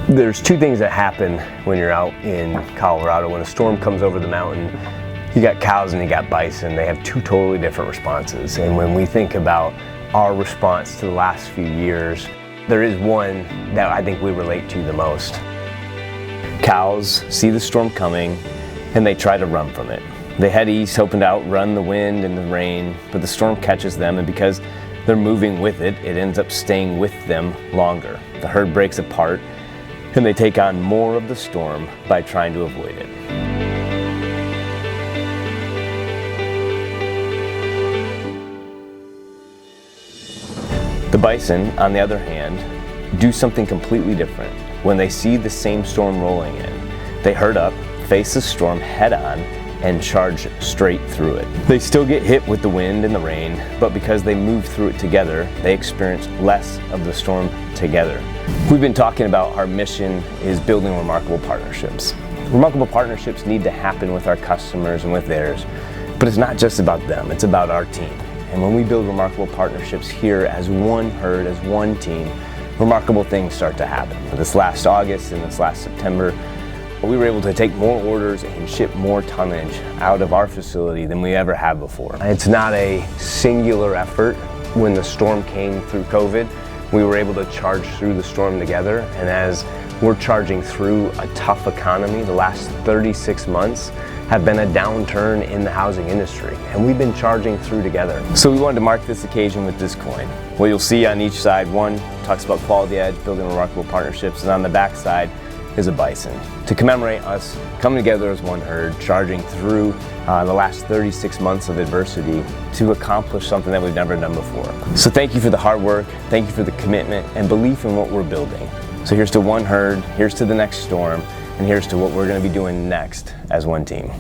There's two things that happen when you're out in Colorado. When a storm comes over the mountain, you got cows and you got bison. They have two totally different responses. And when we think about our response to the last few years, there is one that I think we relate to the most. Cows see the storm coming and they try to run from it. They head east hoping to outrun the wind and the rain, but the storm catches them, and because they're moving with it, it ends up staying with them longer. The herd breaks apart and they take on more of the storm by trying to avoid it. The bison, on the other hand, do something completely different. When they see the same storm rolling in, they herd up, face the storm head on, and charge straight through it. They still get hit with the wind and the rain, but because they move through it together, they experience less of the storm together. We've been talking about our mission is building remarkable partnerships. Remarkable partnerships need to happen with our customers and with theirs, but it's not just about them, it's about our team. And when we build remarkable partnerships here as one herd, as one team, remarkable things start to happen. This last August and this last September, we were able to take more orders and ship more tonnage out of our facility than we ever have before. It's not a singular effort. When the storm came through COVID, we were able to charge through the storm together, and as we're charging through a tough economy, the last 36 months have been a downturn in the housing industry, and we've been charging through together. So we wanted to mark this occasion with this coin. What you'll see on each side, one talks about Quality Edge, building remarkable partnerships, and on the back side is a bison, to commemorate us coming together as one herd, charging through the last 36 months of adversity to accomplish something that we've never done before. So thank you for the hard work, thank you for the commitment and belief in what we're building. So here's to one herd, here's to the next storm, and here's to what we're going to be doing next as one team.